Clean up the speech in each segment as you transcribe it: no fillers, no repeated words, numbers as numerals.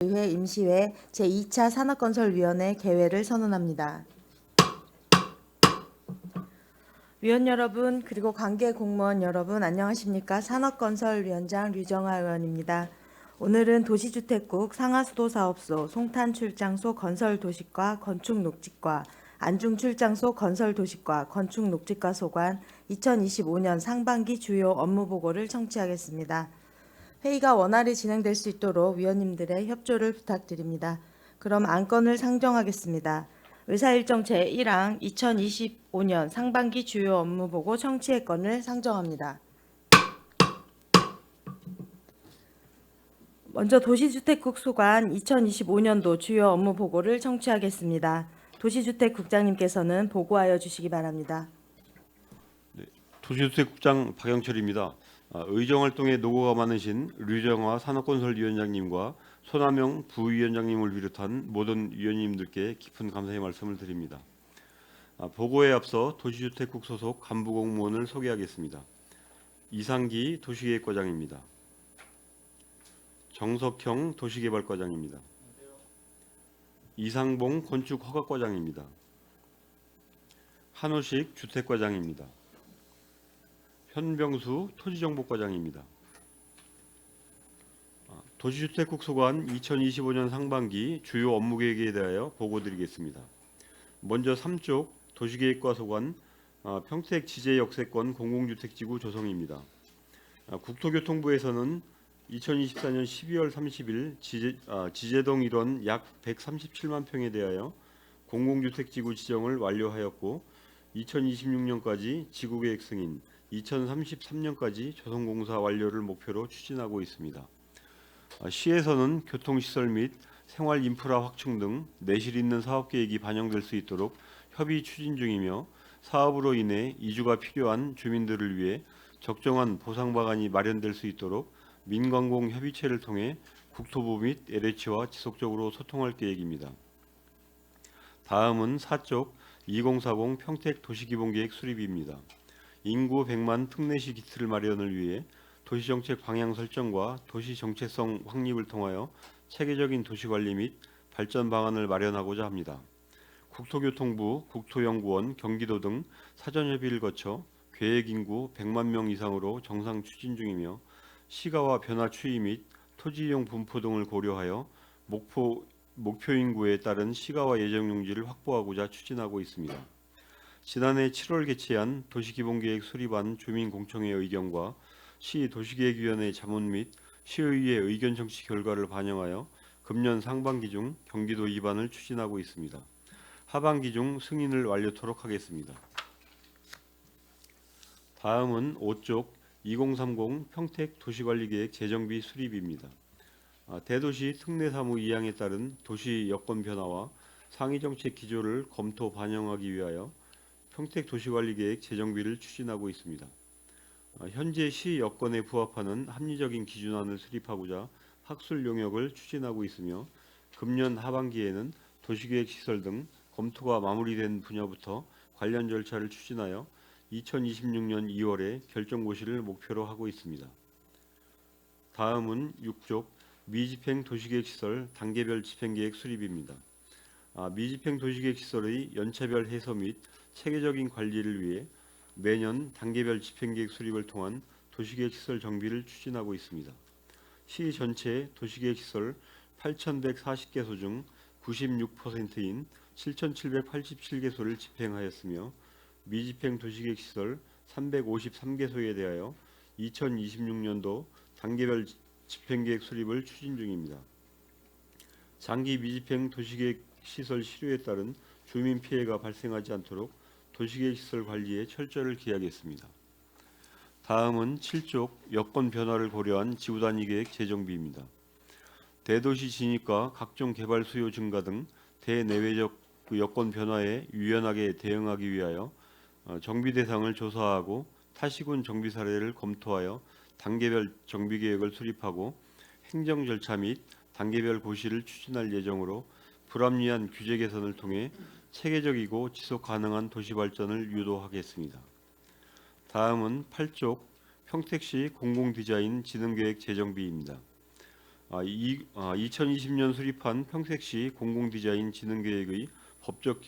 의회 임시회 제2차 산업건설위원회 개회를 선언합니다. 위원 여러분 그리고 관계 공무원 여러분 안녕하십니까? 산업건설위원장 류정아 의원입니다. 오늘은 도시주택국 상하수도사업소 송탄출장소 건설도시과 건축녹지과 안중출장소 건설도시과 건축녹지과 소관 2025년 상반기 주요 업무보고를 청취하겠습니다. 회의가 원활히 진행될 수 있도록 위원님들의 협조를 부탁드립니다. 그럼 안건을 상정하겠습니다. 의사일정 제1항 2025년 상반기 주요 업무보고 청취의 건을 상정합니다. 먼저 도시주택국 소관 2025년도 주요 업무보고를 청취하겠습니다. 도시주택국장님께서는 보고하여 주시기 바랍니다. 네, 도시주택국장 박영철입니다. 의정활동에 노고가 많으신 류정화 산업건설위원장님과 손하명 부위원장님을 비롯한 모든 위원님들께 깊은 감사의 말씀을 드립니다. 보고에 앞서 도시주택국 소속 간부공무원을 소개하겠습니다. 이상기 도시계획과장입니다. 정석형 도시개발과장입니다. 이상봉 건축허가과장입니다. 한우식 주택과장입니다. 현병수 토지정보과장입니다. 도시주택국 소관 2025년 상반기 주요 업무계획에 대하여 보고드리겠습니다. 먼저 3쪽 도시계획과 소관 평택 지제역세권 공공주택지구 조성입니다. 국토교통부에서는 2024년 12월 30일 지제동 일원 약 137만 평에 대하여 공공주택지구 지정을 완료하였고 2026년까지 지구계획 승인, 2033년까지 조성공사 완료를 목표로 추진하고 있습니다. 시에서는 교통시설 및 생활인프라 확충 등 내실 있는 사업계획이 반영될 수 있도록 협의 추진 중이며 사업으로 인해 이주가 필요한 주민들을 위해 적정한 보상 방안이 마련될 수 있도록 민관공 협의체를 통해 국토부 및 LH와 지속적으로 소통할 계획입니다. 다음은 4쪽 2040 평택 도시기본계획 수립입니다. 인구 100만 특례시 기틀 마련을 위해 도시정책 방향 설정과 도시정체성 확립을 통하여 체계적인 도시관리 및 발전 방안을 마련하고자 합니다. 국토교통부, 국토연구원, 경기도 등 사전협의를 거쳐 계획인구 100만 명 이상으로 정상 추진 중이며 시가와 변화 추이 및 토지이용 분포 등을 고려하여 목표 인구에 따른 시가와 예정용지를 확보하고자 추진하고 있습니다. 지난해 7월 개최한 도시기본계획 수립안 주민공청회 의견과 시 도시계획위원회 자문 및 시의회 의견 청취 결과를 반영하여 금년 상반기 중 경기도 입안을 추진하고 있습니다. 하반기 중 승인을 완료토록 하겠습니다. 다음은 5쪽 2030 평택 도시관리계획 재정비 수립입니다. 대도시 특례사무 2항에 따른 도시 여건 변화와 상위정책 기조를 검토 반영하기 위하여 평택 도시관리계획 재정비를 추진하고 있습니다. 현재 시 여건에 부합하는 합리적인 기준안을 수립하고자 학술 용역을 추진하고 있으며 금년 하반기에는 도시계획시설 등 검토가 마무리된 분야부터 관련 절차를 추진하여 2026년 2월에 결정고시를 목표로 하고 있습니다. 다음은 6쪽 미집행 도시계획시설 단계별 집행계획 수립입니다. 미집행 도시계획시설의 연차별 해소 및 체계적인 관리를 위해 매년 단계별 집행계획 수립을 통한 도시계획시설 정비를 추진하고 있습니다. 시 전체 도시계획시설 8,140개소 중 96%인 7,787개소를 집행하였으며 미집행 도시계획시설 353개소에 대하여 2026년도 단계별 집행계획 수립을 추진 중입니다. 장기 미집행 도시계획시설 실효에 따른 주민 피해가 발생하지 않도록 도시계획시설 관리에 철저를 기하겠습니다. 다음은 7쪽 여건 변화를 고려한 지구단위계획 재정비입니다. 대도시 진입과 각종 개발 수요 증가 등 대내외적 여건 변화에 유연하게 대응하기 위하여 정비 대상을 조사하고 타시군 정비 사례를 검토하여 단계별 정비 계획을 수립하고 행정 절차 및 단계별 고시를 추진할 예정으로 불합리한 규제 개선을 통해 체계적이고 지속 가능한 도시 발전을 유도하겠습니다. 다음은 8쪽 평택시 공공디자인 진흥계획 재정비입니다. 2020년 수립한 평택시 공공디자인 진흥계획의 법적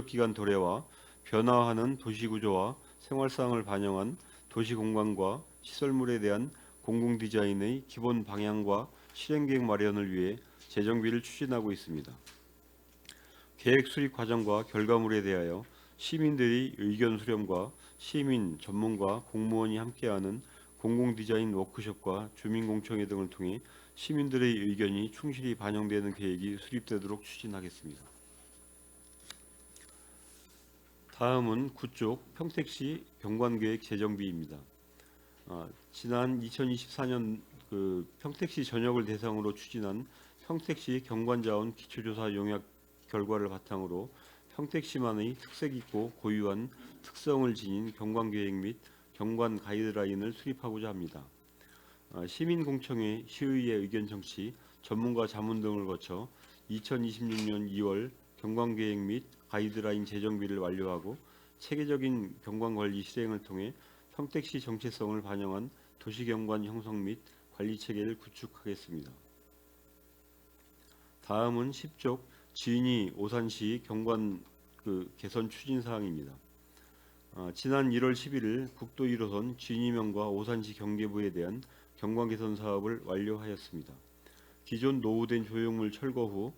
기간 도래와 변화하는 도시구조와 생활상을 반영한 도시공간과 시설물에 대한 공공디자인의 기본 방향과 실행계획 마련을 위해 재정비를 추진하고 있습니다. 계획 수립 과정과 결과물에 대하여 시민들의 의견 수렴과 시민, 전문가, 공무원이 함께하는 공공디자인 워크숍과 주민공청회 등을 통해 시민들의 의견이 충실히 반영되는 계획이 수립되도록 추진하겠습니다. 다음은 9쪽 평택시 경관계획 재정비입니다. 지난 2024년 평택시 전역을 대상으로 추진한 평택시 경관자원 기초조사 용역 결과를 바탕으로 평택시만의 특색 있고 고유한 특성을 지닌 경관계획 및 경관 가이드라인을 수립하고자 합니다. 시민공청회, 시의회 의견 청취, 전문가 자문 등을 거쳐 2026년 2월 경관계획 및 가이드라인 재정비를 완료하고 체계적인 경관관리 실행을 통해 평택시 정체성을 반영한 도시경관 형성 및 관리 체계를 구축하겠습니다. 다음은 10쪽 진위 오산시 경관 개선 추진 사항입니다. 지난 1월 11일 국도 1호선 진위면과 오산시 경계부에 대한 경관 개선 사업을 완료하였습니다. 기존 노후된 조형물 철거 후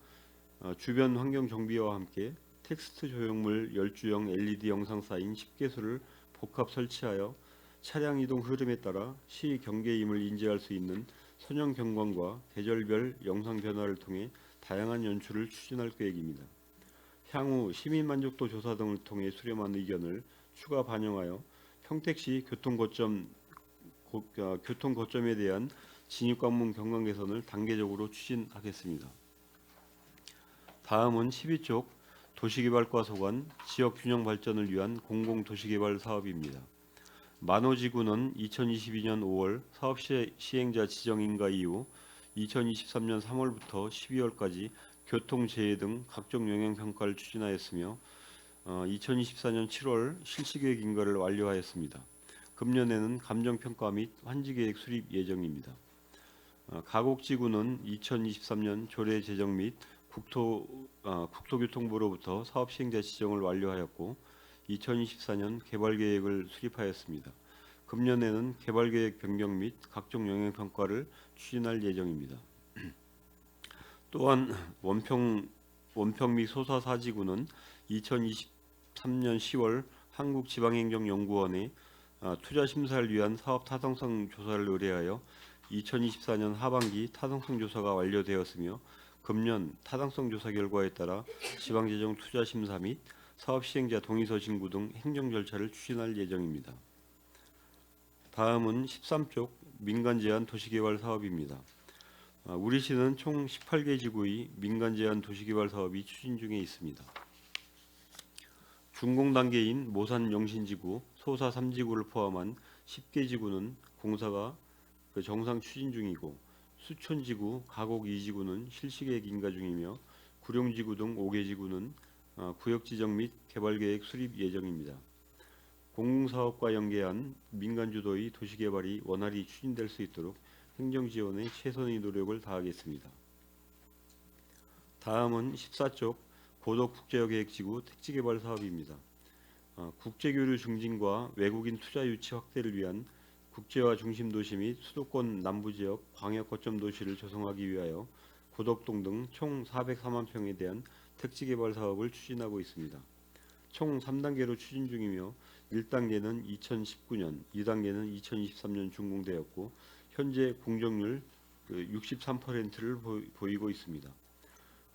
주변 환경 정비와 함께 텍스트 조형물 10주형 LED 영상 사인 10개소를 복합 설치하여 차량 이동 흐름에 따라 시 경계임을 인지할 수 있는 선형 경관과 계절별 영상 변화를 통해 다양한 연출을 추진할 계획입니다. 향후 시민 만족도 조사 등을 통해 수렴한 의견을 추가 반영하여 평택시 교통거점에 대한 진입관문 경관 개선을 단계적으로 추진하겠습니다. 다음은 12쪽 도시개발과소관 지역균형 발전을 위한 공공도시개발 사업입니다. 만호지구는 2022년 5월 사업 시행자 지정인가 이후 2023년 3월부터 12월까지 교통재해 등 각종 영향평가를 추진하였으며 2024년 7월 실시계획 인가를 완료하였습니다. 금년에는 감정평가 및 환지계획 수립 예정입니다. 가곡지구는 2023년 조례 제정 및 국토교통부로부터 사업 시행자 지정을 완료하였고 2024년 개발계획을 수립하였습니다. 금년에는 개발계획 변경 및 각종 영향평가를 추진할 예정입니다. 또한 원평 및 소사사지구는 2023년 10월 한국지방행정연구원에 투자 심사를 위한 사업 타당성 조사를 의뢰하여 2024년 하반기 타당성 조사가 완료되었으며 금년 타당성 조사 결과에 따라 지방재정 투자 심사 및 사업 시행자 동의서 신고 등 행정 절차를 추진할 예정입니다. 다음은 13쪽 민간 제한 도시개발 사업입니다. 우리 시는 총 18개 지구의 민간 제한 도시개발 사업이 추진 중에 있습니다. 준공 단계인 모산 영신지구, 소사 3지구를 포함한 10개 지구는 공사가 정상 추진 중이고 수촌지구, 가곡 2지구는 실시계획 인가 중이며 구룡지구 등 5개 지구는 구역 지정 및 개발계획 수립 예정입니다. 공공사업과 연계한 민간 주도의 도시개발이 원활히 추진될 수 있도록 행정지원에 최선의 노력을 다하겠습니다. 다음은 14쪽 고덕국제여계획지구 택지개발 사업입니다. 국제교류 증진과 외국인 투자 유치 확대를 위한 국제화 중심 도시 및 수도권 남부지역 광역 거점 도시를 조성하기 위하여 고덕동 등 총 404만 평에 대한 택지개발 사업을 추진하고 있습니다. 총 3단계로 추진 중이며 1단계는 2019년, 2단계는 2023년 준공되었고 현재 공정률 63%를 보이고 있습니다.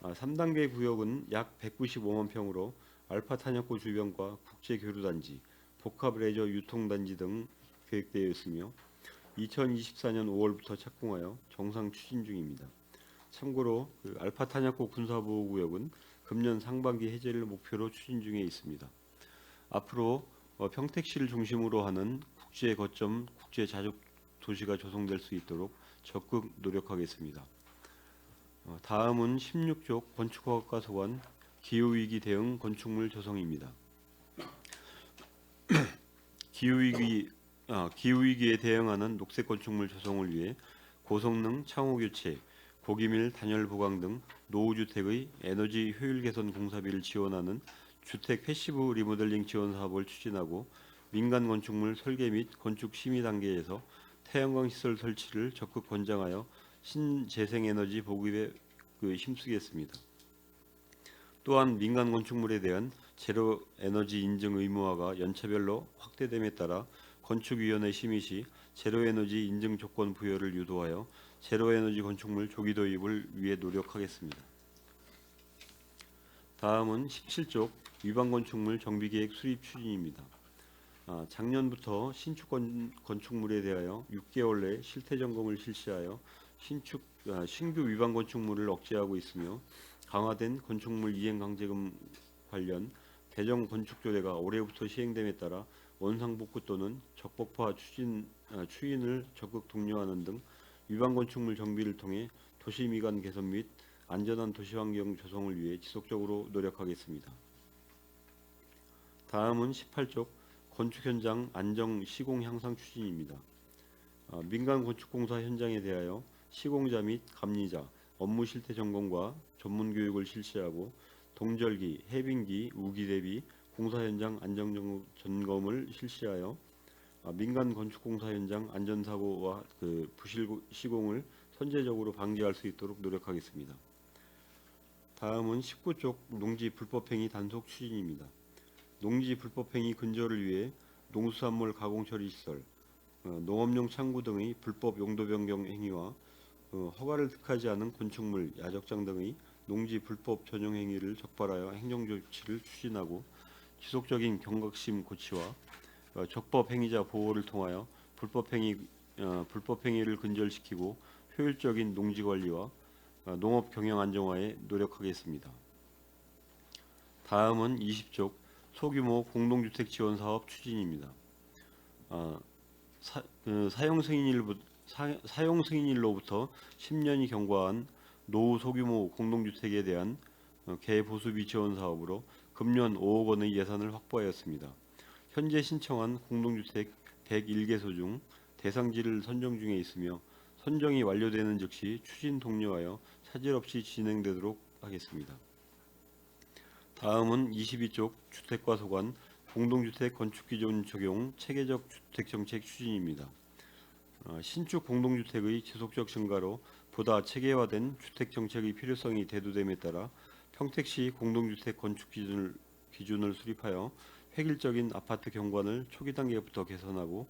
3단계 구역은 약 195만 평으로 알파 탄약고 주변과 국제교류단지, 복합레저 유통단지 등 계획되어 있으며 2024년 5월부터 착공하여 정상 추진 중입니다. 참고로 알파 탄약고 군사보호구역은 금년 상반기 해제를 목표로 추진 중에 있습니다. 앞으로 평택시를 중심으로 하는 국제 거점, 국제 자족 도시가 조성될 수 있도록 적극 노력하겠습니다. 다음은 16쪽 건축허가과 소관 기후위기 대응 건축물 조성입니다. 기후위기에 대응하는 녹색 건축물 조성을 위해 고성능 창호 교체, 고기밀 단열 보강 등 노후주택의 에너지 효율 개선 공사비를 지원하는 주택 패시브 리모델링 지원 사업을 추진하고 민간 건축물 설계 및 건축 심의 단계에서 태양광 시설 설치를 적극 권장하여 신재생에너지 보급에 힘쓰겠습니다. 또한 민간 건축물에 대한 제로 에너지 인증 의무화가 연차별로 확대됨에 따라 건축위원회 심의 시 제로 에너지 인증 조건 부여를 유도하여 제로 에너지 건축물 조기 도입을 위해 노력하겠습니다. 다음은 17쪽 위반 건축물 정비계획 수립 추진입니다. 작년부터 신축 건축물에 대하여 6개월 내 실태 점검을 실시하여 신규 위반 건축물을 억제하고 있으며 강화된 건축물 이행 강제금 관련 개정 건축조례가 올해부터 시행됨에 따라 원상복구 또는 적법화 추인을 적극 독려하는 등 위반 건축물 정비를 통해 도시 미관 개선 및 안전한 도시환경 조성을 위해 지속적으로 노력하겠습니다. 다음은 18쪽 건축 현장 안정 시공 향상 추진입니다. 민간 건축공사 현장에 대하여 시공자 및 감리자 업무 실태 점검과 전문 교육을 실시하고 동절기, 해빙기, 우기 대비 공사 현장 안정 점검을 실시하여 민간 건축공사 현장 안전사고와 부실 시공을 선제적으로 방지할 수 있도록 노력하겠습니다. 다음은 19쪽 농지 불법행위 단속 추진입니다. 농지 불법행위 근절을 위해 농수산물 가공처리시설, 농업용 창구 등의 불법 용도 변경 행위와 허가를 득하지 않은 건축물, 야적장 등의 농지 불법 전용 행위를 적발하여 행정조치를 추진하고 지속적인 경각심 고취와 적법 행위자 보호를 통하여 불법행위를 근절시키고 효율적인 농지 관리와 농업 경영 안정화에 노력하겠습니다. 다음은 20쪽 소규모 공동주택 지원 사업 추진입니다. 사용 승인일로부터 10년이 경과한 노후 소규모 공동주택에 대한 개보수비 지원 사업으로 금년 5억 원의 예산을 확보하였습니다. 현재 신청한 공동주택 101개소 중 대상지를 선정 중에 있으며 선정이 완료되는 즉시 추진 독려하여 차질 없이 진행되도록 하겠습니다. 다음은 22쪽 주택과 소관 공동주택 건축기준 적용 체계적 주택정책 추진입니다. 신축 공동주택의 지속적 증가로 보다 체계화된 주택정책의 필요성이 대두됨에 따라 평택시 공동주택 건축 기준을 수립하여 획일적인 아파트 경관을 초기 단계부터 개선하고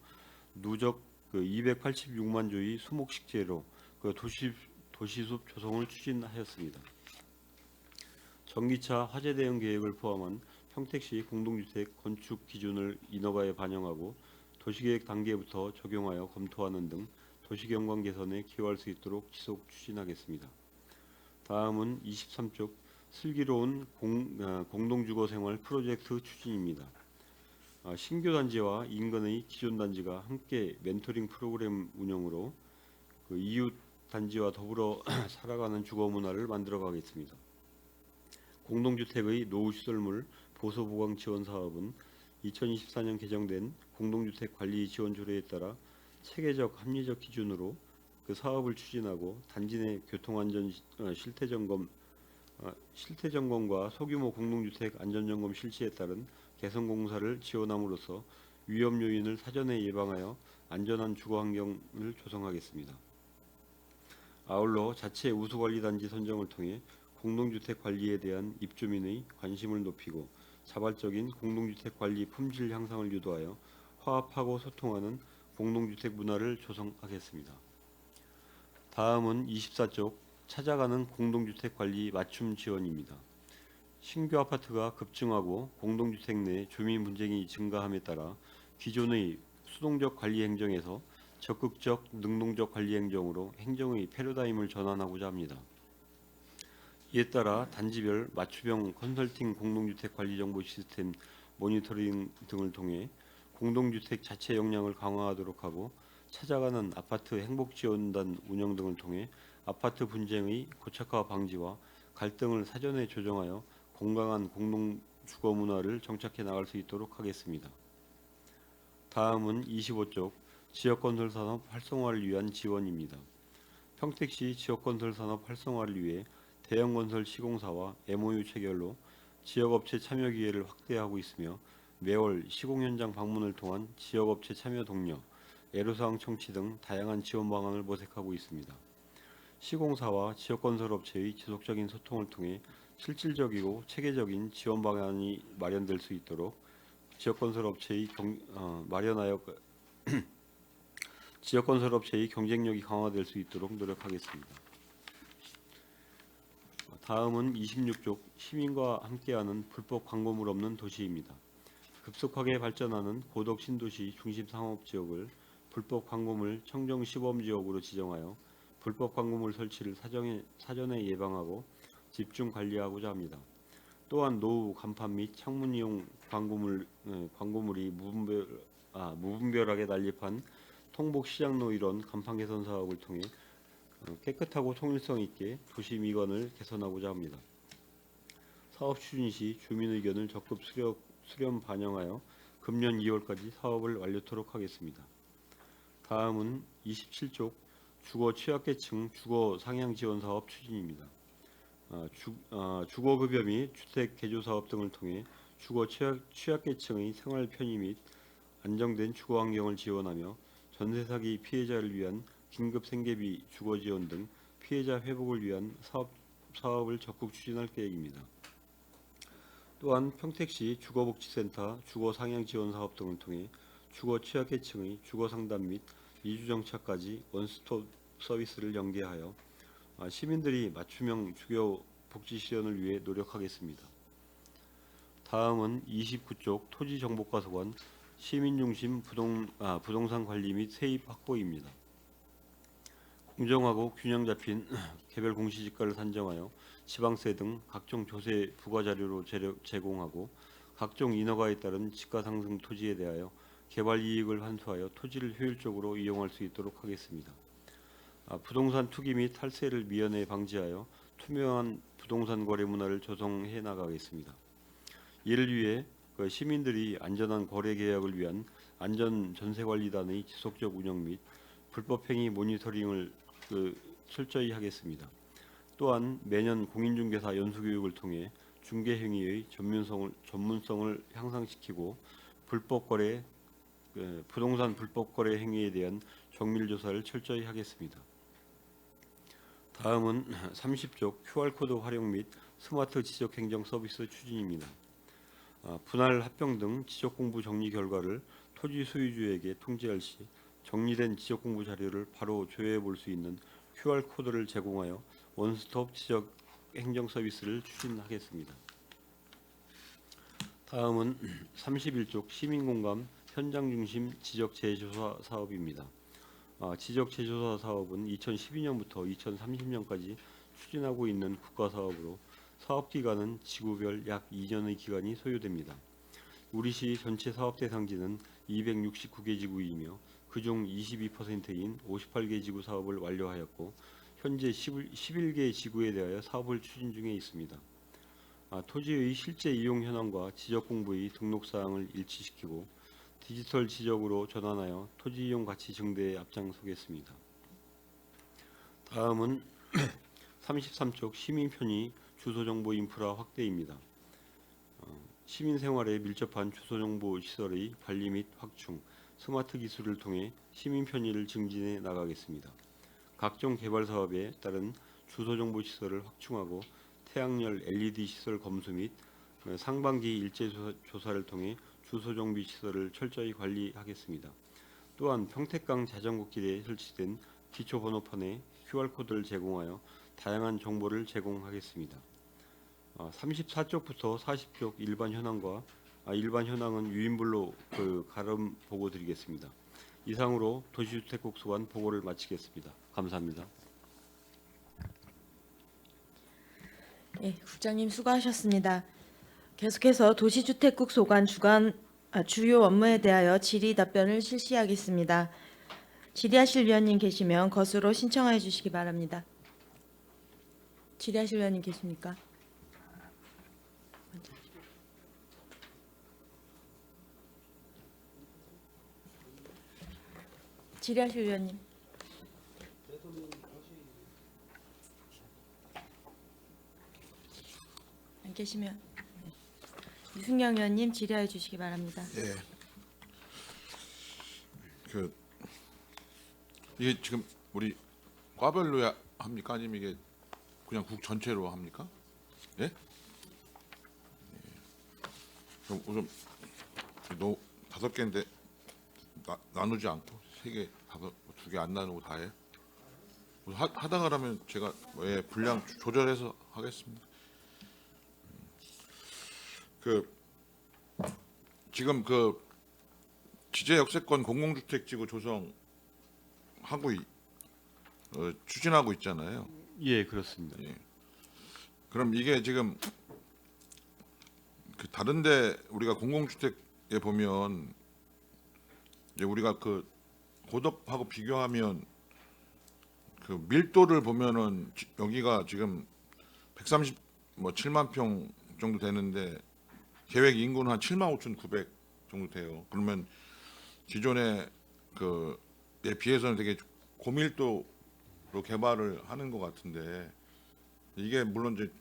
누적 286만 주의 수목식재로 도시숲 조성을 추진하였습니다. 전기차 화재 대응 계획을 포함한 평택시 공동주택 건축 기준을 인허가에 반영하고 도시계획 단계부터 적용하여 검토하는 등 도시경관 개선에 기여할 수 있도록 지속 추진하겠습니다. 다음은 23쪽 슬기로운 공동주거생활 프로젝트 추진입니다. 신규 단지와 인근의 기존 단지가 함께 멘토링 프로그램 운영으로 이웃 단지와 더불어 살아가는 주거 문화를 만들어 가겠습니다. 공동주택의 노후시설물 보수보강 지원 사업은 2024년 개정된 공동주택 관리 지원 조례에 따라 체계적 합리적 기준으로 사업을 추진하고 단지 내 교통안전 실태점검과 소규모 공동주택 안전점검 실시에 따른 개선 공사를 지원함으로써 위험 요인을 사전에 예방하여 안전한 주거 환경을 조성하겠습니다. 아울러 자체 우수관리단지 선정을 통해 공동주택 관리에 대한 입주민의 관심을 높이고 자발적인 공동주택 관리 품질 향상을 유도하여 화합하고 소통하는 공동주택 문화를 조성하겠습니다. 다음은 24쪽 찾아가는 공동주택 관리 맞춤 지원입니다. 신규 아파트가 급증하고 공동주택 내 주민 분쟁이 증가함에 따라 기존의 수동적 관리 행정에서 적극적 능동적 관리 행정으로 행정의 패러다임을 전환하고자 합니다. 이에 따라 단지별 맞춤형 컨설팅 공동주택 관리 정보 시스템 모니터링 등을 통해 공동주택 자체 역량을 강화하도록 하고 찾아가는 아파트 행복지원단 운영 등을 통해 아파트 분쟁의 고착화 방지와 갈등을 사전에 조정하여 건강한 공동주거 문화를 정착해 나갈 수 있도록 하겠습니다. 다음은 25쪽 지역건설 산업 활성화를 위한 지원입니다. 평택시 지역건설 산업 활성화를 위해 대형건설 시공사와 MOU 체결로 지역업체 참여 기회를 확대하고 있으며 매월 시공 현장 방문을 통한 지역업체 참여 독려, 애로사항 청취 등 다양한 지원 방안을 모색하고 있습니다. 시공사와 지역건설업체의 지속적인 소통을 통해 실질적이고 체계적인 지원 방안이 마련될 수 있도록 지역건설업체의 경쟁력이 강화될 수 있도록 노력하겠습니다. 다음은 26쪽 시민과 함께하는 불법 광고물 없는 도시입니다. 급속하게 발전하는 고덕 신도시 중심 상업지역을 불법 광고물 청정 시범지역으로 지정하여 불법 광고물 설치를 사전에 예방하고 집중 관리하고자 합니다. 또한 노후 간판 및 창문 이용 광고물이 무분별하게 난립한 통복 시장로 일원 간판 개선 사업을 통해 깨끗하고 통일성 있게 도시 미관을 개선하고자 합니다. 사업 추진 시 주민 의견을 적극 수렴 반영하여 금년 2월까지 사업을 완료토록 하겠습니다. 다음은 27쪽 주거 취약계층 주거 상향 지원 사업 추진입니다. 주거급여 및 주택 개조 사업 등을 통해 주거 취약계층의 생활 편의 및 안정된 주거 환경을 지원하며 전세 사기 피해자를 위한 긴급 생계비 주거 지원 등 피해자 회복을 위한 사업을 적극 추진할 계획입니다. 또한 평택시 주거복지센터 주거 상향 지원 사업 등을 통해 주거 취약계층의 주거 상담 및 이주 정착까지 원스톱 서비스를 연계하여 시민들이 맞춤형 주거 복지 실현을 위해 노력하겠습니다. 다음은 29쪽 토지정보과서관 시민중심 부동산 관리 및 세입 확보입니다. 공정하고 균형 잡힌 개별 공시지가를 산정하여 지방세 등 각종 조세 부과자료로 제공하고 각종 인허가에 따른 지가 상승 토지에 대하여 개발 이익을 환수하여 토지를 효율적으로 이용할 수 있도록 하겠습니다. 부동산 투기 및 탈세를 미연에 방지하여 투명한 부동산 거래 문화를 조성해 나가겠습니다. 이를 위해 시민들이 안전한 거래 계약을 위한 안전 전세관리단의 지속적 운영 및 불법행위 모니터링을 철저히 하겠습니다. 또한 매년 공인중개사 연수교육을 통해 중개행위의 전문성을 향상시키고 부동산 불법 거래 행위에 대한 정밀 조사를 철저히 하겠습니다. 다음은 30쪽 QR코드 활용 및 스마트 지적행정 서비스 추진입니다. 분할 합병 등 지적공부 정리 결과를 토지 소유주에게 통지할 시 정리된 지적공부 자료를 바로 조회해 볼 수 있는 QR코드를 제공하여 원스톱 지적행정 서비스를 추진하겠습니다. 다음은 31쪽 시민공감 현장 중심 지적 재조사 사업입니다. 지적 재조사 사업은 2012년부터 2030년까지 추진하고 있는 국가 사업으로 사업 기간은 지구별 약 2년의 기간이 소요됩니다. 우리시 전체 사업 대상지는 269개 지구이며 그중 22%인 58개 지구 사업을 완료하였고 현재 11개 지구에 대하여 사업을 추진 중에 있습니다. 토지의 실제 이용 현황과 지적 공부의 등록 사항을 일치시키고 디지털 지적으로 전환하여 토지 이용 가치 증대에 앞장서겠습니다. 다음은 33쪽 시민 편의 주소 정보 인프라 확대입니다. 시민 생활에 밀접한 주소 정보 시설의 관리 및 확충, 스마트 기술을 통해 시민 편의를 증진해 나가겠습니다. 각종 개발 사업에 따른 주소 정보 시설을 확충하고 태양열 LED 시설 검수 및 상반기 일제 조사를 통해 주소 정비 시설을 철저히 관리하겠습니다. 또한 평택강 자전거 길에 설치된 기초 번호판에 QR코드를 제공하여 다양한 정보를 제공하겠습니다. 34쪽부터 40쪽 일반 현황과 일반 현황은 유인불로 가름 보고 드리겠습니다. 이상으로 도시주택국소관 보고를 마치겠습니다. 감사합니다. 네, 국장님 수고하셨습니다. 계속해서 도시주택국소관 주요 업무에 대하여 질의 답변을 실시하겠습니다. 질의하실 위원님 계시면 것으로 신청해 주시기 바랍니다. 질의하실 위원님 계십니까? 질의하실 위원님. 안 계시면 네. 유승영 의원님 질의하여 주시기 바랍니다. 예. 그 이게 지금 우리 과별로 합니까? 아니면 이게 그냥 국 전체로 합니까? 예? 예. 그럼 우선 너 5개인데 나누지 않고 3개, 5, 2개 안 나누고 다 해? 하다가 라면 제가 예, 분량 조절해서 하겠습니다. 그 지금 그 지제 역세권 공공주택지구 조성하고 추진하고 있잖아요. 예, 그렇습니다. 예. 그럼 이게 지금 그 다른데 우리가 공공주택에 보면 이제 우리가 그 고덕하고 비교하면 그 밀도를 보면은 여기가 지금 137만 평 정도 되는데 계획 인구는 한 75,900 정도 돼요. 그러면 기존의 그에 비해서는 되게 고밀도로 개발을 하는 것 같은데 이게 물론 이제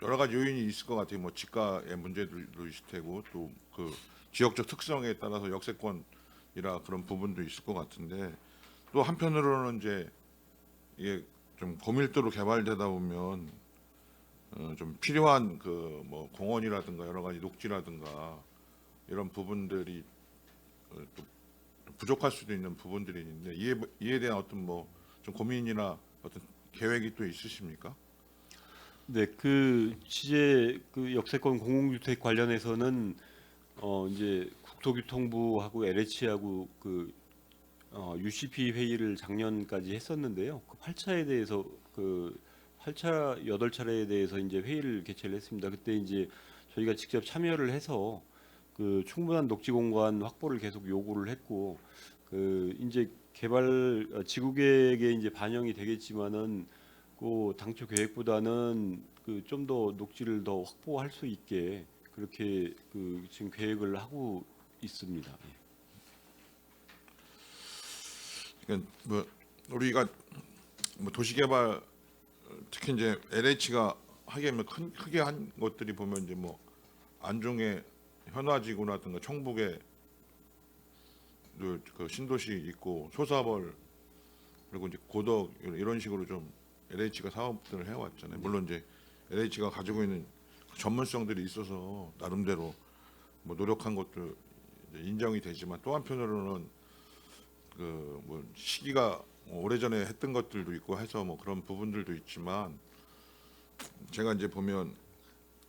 여러 가지 요인이 있을 것 같아요. 뭐 지가의 문제도 있을 테고 또 그 지역적 특성에 따라서 역세권이라 그런 부분도 있을 것 같은데 또 한편으로는 이제 이게 좀 고밀도로 개발되다 보면 좀 필요한 그 뭐 공원이라든가 여러 가지 녹지라든가 이런 부분들이 또 부족할 수도 있는 부분들이 있는데 이에 대한 어떤 뭐 좀 고민이나 어떤 계획이 또 있으십니까? 네, 그 지제 그 역세권 공공주택 관련해서는 이제 국토교통부하고 LH하고 그 UCP 회의를 작년까지 했었는데요. 그 8차에 대해서 그 8차 8차례에 대해서 이제 회의를 개최를 했습니다. 그때 이제 저희가 직접 참여를 해서 그 충분한 녹지 공간 확보를 계속 요구를 했고 그 이제 개발 지구 계획에 이제 반영이 되겠지만은 그 당초 계획보다는 그 좀 더 녹지를 더 확보할 수 있게 그렇게 그 지금 계획을 하고 있습니다. 예. 그러니까 뭐 우리가 뭐 도시개발 특히 이제 LH가 하게 뭐 크게 한 것들이 보면 이제 뭐 안중에 현화지구라든가 청북에 그 신도시 있고 소사벌 그리고 이제 고덕 이런 식으로 좀 LH가 사업들을 해왔잖아요. 물론 이제 LH가 가지고 있는 전문성들이 있어서 나름대로 뭐 노력한 것도 이제 인정이 되지만 또 한편으로는 그 뭐 시기가 오래전에 했던 것들도 있고 해서 뭐 그런 부분들도 있지만 제가 이제 보면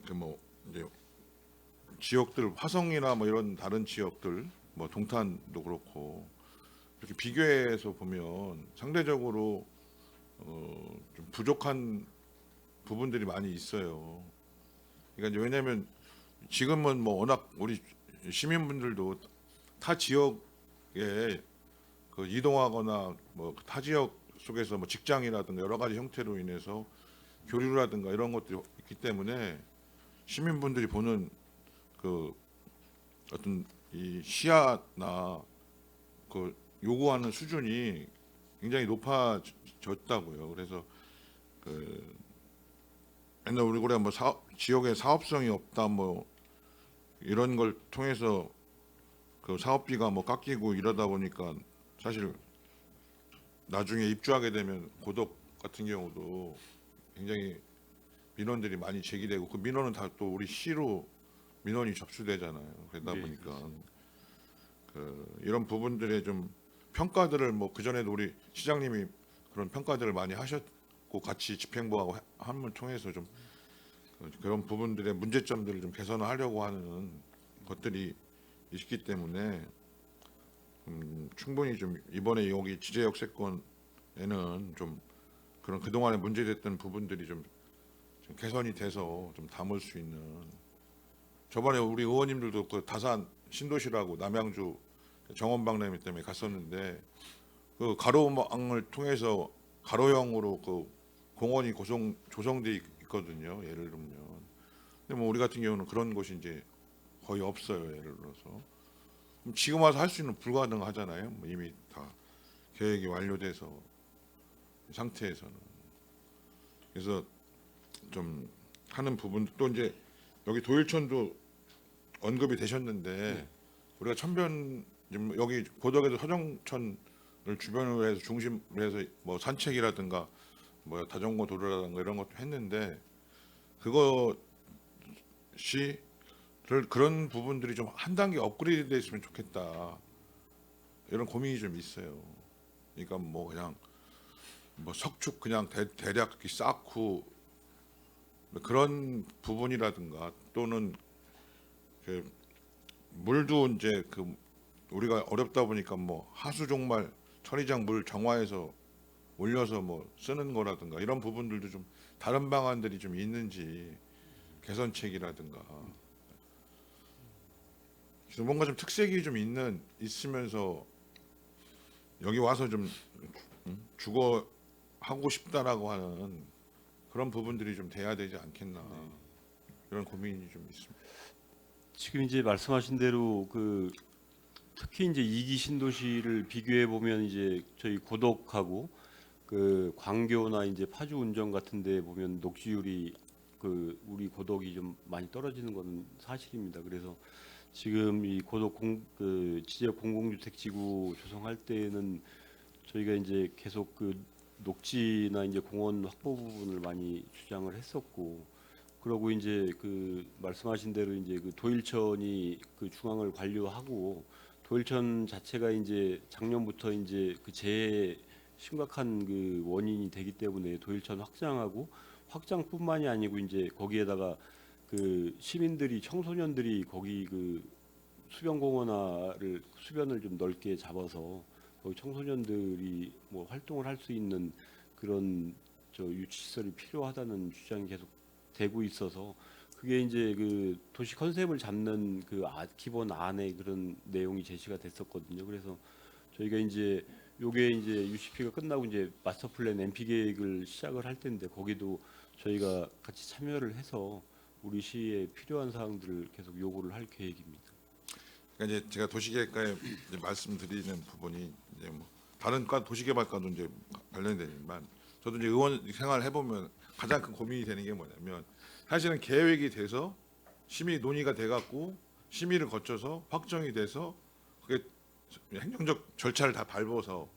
그 뭐 이제 지역들 화성이나 뭐 이런 다른 지역들 뭐 동탄도 그렇고 이렇게 비교해서 보면 상대적으로 좀 부족한 부분들이 많이 있어요. 그러니까 이제 왜냐하면 지금은 뭐 워낙 우리 시민분들도 타 지역에 그 이동하거나 뭐 타 지역 속에서 뭐 직장이라든가 여러 가지 형태로 인해서 교류라든가 이런 것들이 있기 때문에 시민분들이 보는 그 어떤 이 시야나 그 요구하는 수준이 굉장히 높아졌다고요. 그래서 그 옛날 우리가 뭐 지역에 사업성이 없다 뭐 이런 걸 통해서 그 사업비가 뭐 깎이고 이러다 보니까 사실 나중에 입주하게 되면 고덕 같은 경우도 굉장히 민원들이 많이 제기되고 그 민원은 다 또 우리 시로 민원이 접수되잖아요. 그러다 네, 보니까 그 이런 부분들의 좀 평가들을 뭐 그전에도 우리 시장님이 그런 평가들을 많이 하셨고 같이 집행부하고 함을 통해서 좀 그런 부분들의 문제점들을 좀 개선하려고 하는 것들이 있기 때문에 충분히 좀 이번에 여기 지제 역세권에는 좀 그런 그동안에 문제됐던 부분들이 좀 개선이 돼서 좀 담을 수 있는 저번에 우리 의원님들도 그 다산 신도시라고 남양주 정원박람회 때문에 갔었는데 그 가로망을 통해서 가로형으로 그 공원이 조성돼 있거든요. 예를 들면. 근데 뭐 우리 같은 경우는 그런 곳이 이제 거의 없어요. 예를 들어서. 지금 와서 할 수 있는 불가능하잖아요. 뭐 이미 다 계획이 완료돼서 상태에서는. 그래서 좀 하는 부분 또 이제 여기 도일천도 언급이 되셨는데 우리가 천변 지금 여기 고덕에도 서정천을 주변으로 해서 중심으로 해서 뭐 산책이라든가 뭐 자전거 도로라든가 이런 것도 했는데 그것이 그런 부분들이 좀 한 단계 업그레이드 됐으면 좋겠다 이런 고민이 좀 있어요. 그러니까 뭐 그냥 뭐 석축 그냥 대략 이렇게 쌓고 그런 부분이라든가 또는 그 물도 이제 그 우리가 어렵다 보니까 뭐 하수 종말 처리장 물 정화해서 올려서 뭐 쓰는 거라든가 이런 부분들도 좀 다른 방안들이 좀 있는지 개선책이라든가 그래서 뭔가 좀 특색이 좀 있으면서 여기 와서 좀 주거 하고 싶다라고 하는 그런 부분들이 좀 돼야 되지 않겠나 이런 고민이 좀 있습니다. 지금 이제 말씀하신 대로 그 특히 이제 2기 신도시를 비교해 보면 이제 저희 고덕하고 그 광교나 이제 파주 운정 같은 데 보면 녹지율이 그 우리 고덕이 좀 많이 떨어지는 건 사실입니다. 그래서 지금 이 고덕 그 지역 공공주택 지구 조성할 때는 저희가 이제 계속 그 녹지나 이제 공원 확보 부분을 많이 주장을 했었고, 그러고 이제 그 말씀하신 대로 이제 그 도일천이 그 중앙을 관료하고 도일천 자체가 이제 작년부터 이제 그 재해 심각한 그 원인이 되기 때문에 도일천 확장뿐만이 아니고 이제 거기에다가 그 시민들이 청소년들이 거기 그 수변을 좀 넓게 잡아서 거기 청소년들이 뭐 활동을 할 수 있는 그런 저 유치시설이 필요하다는 주장이 계속 되고 있어서 그게 이제 그 도시 컨셉을 잡는 그 기본 안에 그런 내용이 제시가 됐었거든요. 그래서 저희가 이제 요게 이제 UCP가 끝나고 이제 마스터 플랜 MP 계획을 시작을 할 텐데 거기도 저희가 같이 참여를 해서 우리 시에 필요한 사항들을 계속 요구를 할 계획입니다. 그러니까 이제 제가 도시계획과에 이제 말씀드리는 부분이 이제 뭐 다른 과 도시개발과도 이제 관련되지만 저도 이제 의원 생활을 해보면 가장 큰 고민이 되는 게 뭐냐면 사실은 계획이 돼서 심의 논의가 돼갖고 심의를 거쳐서 확정이 돼서 그게 행정적 절차를 다 밟아서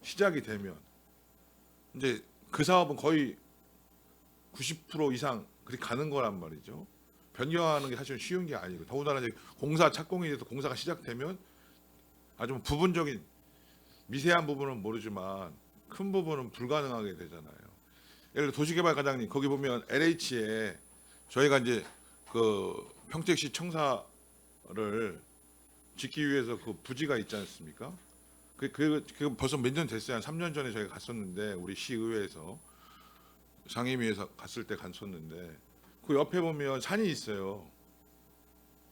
시작이 되면 이제 그 사업은 거의 90% 이상 그렇게 가는 거란 말이죠. 변경하는 게 사실 쉬운 게 아니고 더군다나 이제 공사 착공이 돼서 공사가 시작되면 아주 부분적인 미세한 부분은 모르지만 큰 부분은 불가능하게 되잖아요. 예를 들어 도시개발과장님 거기 보면 LH에 저희가 이제 그 평택시 청사를 짓기 위해서 그 부지가 있지 않습니까? 그 벌써 몇 년 됐어요. 한 3년 전에 저희가 갔었는데 우리 시의회에서 상임위에서 갔을 때 갔었는데 그 옆에 보면 산이 있어요.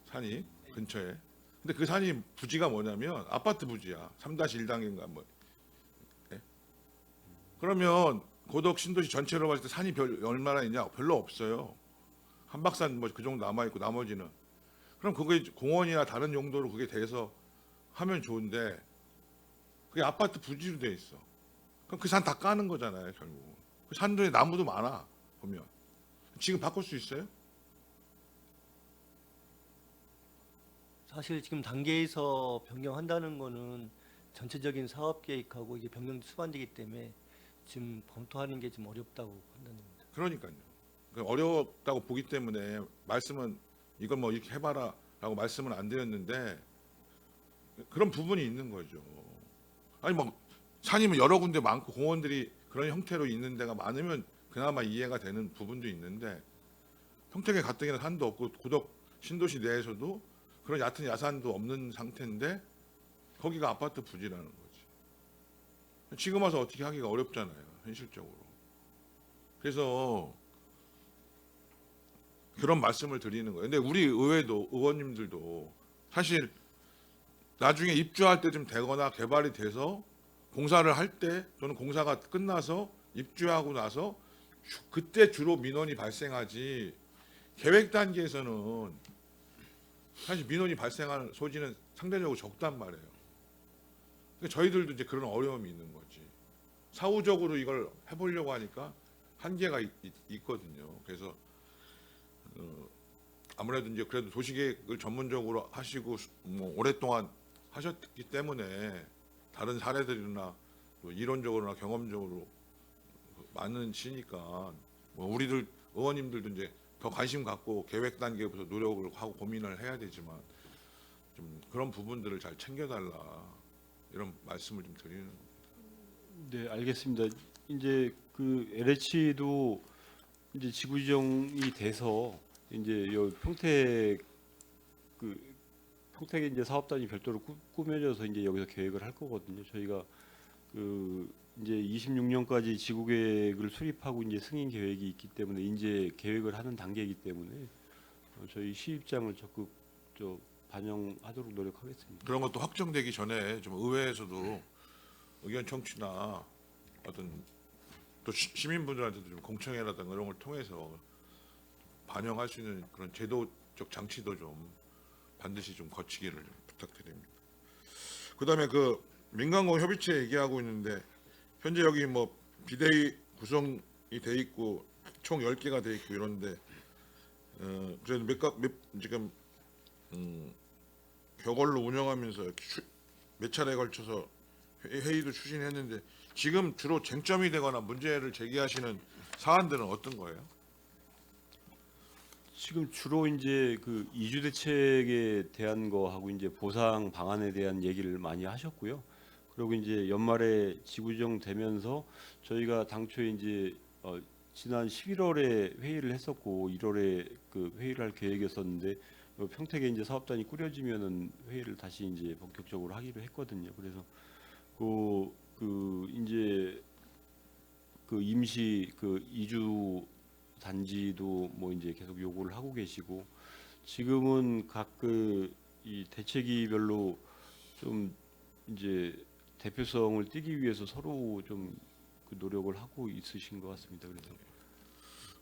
산이 근처에. 근데 그 산이 부지가 뭐냐면 아파트 부지야. 3-1단계인가 뭐. 네? 그러면 고덕 신도시 전체로 봤을 때 산이 얼마나 있냐? 별로 없어요. 한박산 뭐 그 정도 남아 있고 나머지는. 그럼 그게 공원이나 다른 용도로 그게 돼서 하면 좋은데 그게 아파트 부지로 돼 있어. 그럼 그 산 다 까는 거잖아요, 결국. 그 산도에 나무도 많아 보면. 지금 바꿀 수 있어요? 사실 지금 단계에서 변경한다는 거는 전체적인 사업 계획하고 이게 변경도 수반되기 때문에 지금 검토하는 게 좀 어렵다고 판단됩니다. 그러니까요. 어렵다고 보기 때문에 말씀은 이건 뭐 이렇게 해봐라라고 말씀은 안 드렸는데 그런 부분이 있는 거죠. 아니 뭐 산이면 여러 군데 많고 공원들이 그런 형태로 있는 데가 많으면 그나마 이해가 되는 부분도 있는데 평택에 가뜩이나 산도 없고 고덕 신도시 내에서도 그런 얕은 야산도 없는 상태인데 거기가 아파트 부지라는 거지. 지금 와서 어떻게 하기가 어렵잖아요, 현실적으로. 그래서 그런 말씀을 드리는 거예요. 근데 우리 의원님들도 사실 나중에 입주할 때 좀 되거나 개발이 돼서 공사를 할 때 또는 공사가 끝나서 입주하고 나서 그때 주로 민원이 발생하지 계획 단계에서는 사실 민원이 발생하는 소지는 상대적으로 적단 말이에요. 그러니까 저희들도 이제 그런 어려움이 있는 거지. 사후적으로 이걸 해보려고 하니까 한계가 있거든요. 그래서 아무래도 이제 그래도 도시계획을 전문적으로 하시고 뭐 오랫동안 하셨기 때문에 다른 사례들이나 또 이론적으로나 경험적으로 많으시니까 뭐 우리들 의원님들도 이제 더 관심 갖고 계획 단계부터 노력을 하고 고민을 해야 되지만 좀 그런 부분들을 잘 챙겨달라 이런 말씀을 좀 드리는. 네, 알겠습니다. 이제 그 LH도 이제 지구 지정이 돼서 이제 요 평택 평택에 이제 사업단이 별도로 꾸며져서 이제 여기서 계획을 할 거거든요. 저희가 그 이제 26년까지 지구 계획을 수립하고 이제 승인 계획이 있기 때문에 이제 계획을 하는 단계이기 때문에 저희 시 입장을 적극 반영하도록 노력하겠습니다. 그런 것도 확정되기 전에 좀 의회에서도 의견 청취나 어떤 또 시민분들한테도 좀 공청회라든가 이런 걸 통해서 반영할 수 있는 그런 제도적 장치도 좀 반드시 좀 거치기를 좀 부탁드립니다. 그다음에 그 민간공 협의체 얘기하고 있는데 현재 여기 뭐 비대위 구성이 돼 있고 총 10개가 돼 있고 이런데 그래도 지금 벽걸로 운영하면서 몇 차례에 걸쳐서 회의도 추진했는데 지금 주로 쟁점이 되거나 문제를 제기하시는 사안들은 어떤 거예요? 지금 주로 이제 그 이주 대책에 대한 거하고 이제 보상 방안에 대한 얘기를 많이 하셨고요. 그리고 이제 연말에 지구지정 되면서 저희가 당초에 이제 지난 11월에 회의를 했었고 1월에 그 회의를 할 계획이었었는데 평택에 이제 사업단이 꾸려지면은 회의를 다시 이제 본격적으로 하기로 했거든요. 그래서 이제 그 임시 그 이주 단지도 뭐 이제 계속 요구를 하고 계시고 지금은 각 이 대책위별로 좀 이제 대표성을 띠기 위해서 서로 좀 그 노력을 하고 있으신 것 같습니다.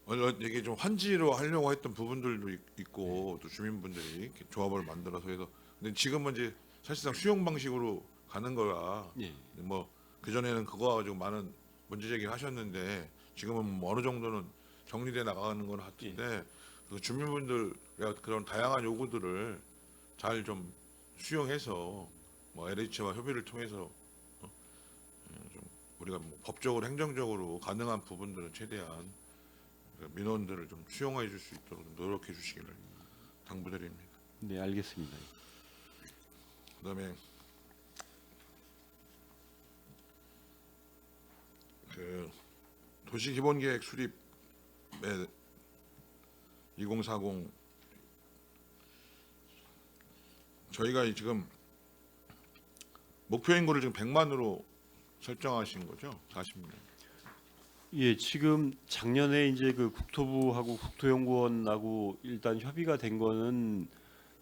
그래서 이게 좀 환지로 하려고 했던 부분들도 있고 또 주민분들이 이렇게 조합을 만들어서 해서 근데 지금은 이제 사실상 수용 방식으로 가는 거라 예. 뭐 그전에는 그거 가지고 많은 문제 제기를 하셨는데 지금은 뭐 어느 정도는 정리돼 나가는 건 같은데 그 주민분들의 그런 다양한 요구들을 잘 좀 수용해서 뭐 LH와 협의를 통해서 좀 우리가 뭐 법적으로 행정적으로 가능한 부분들은 최대한 민원들을 좀 수용해 줄 수 있도록 좀 노력해 주시기를 당부드립니다. 네, 알겠습니다. 그다음에 그 도시기본계획 수립에 2040 저희가 지금 목표 인구를 지금 100만으로 설정하신 거죠? 40년. 예, 지금 작년에 이제 그 국토부하고 국토연구원하고 일단 협의가 된 거는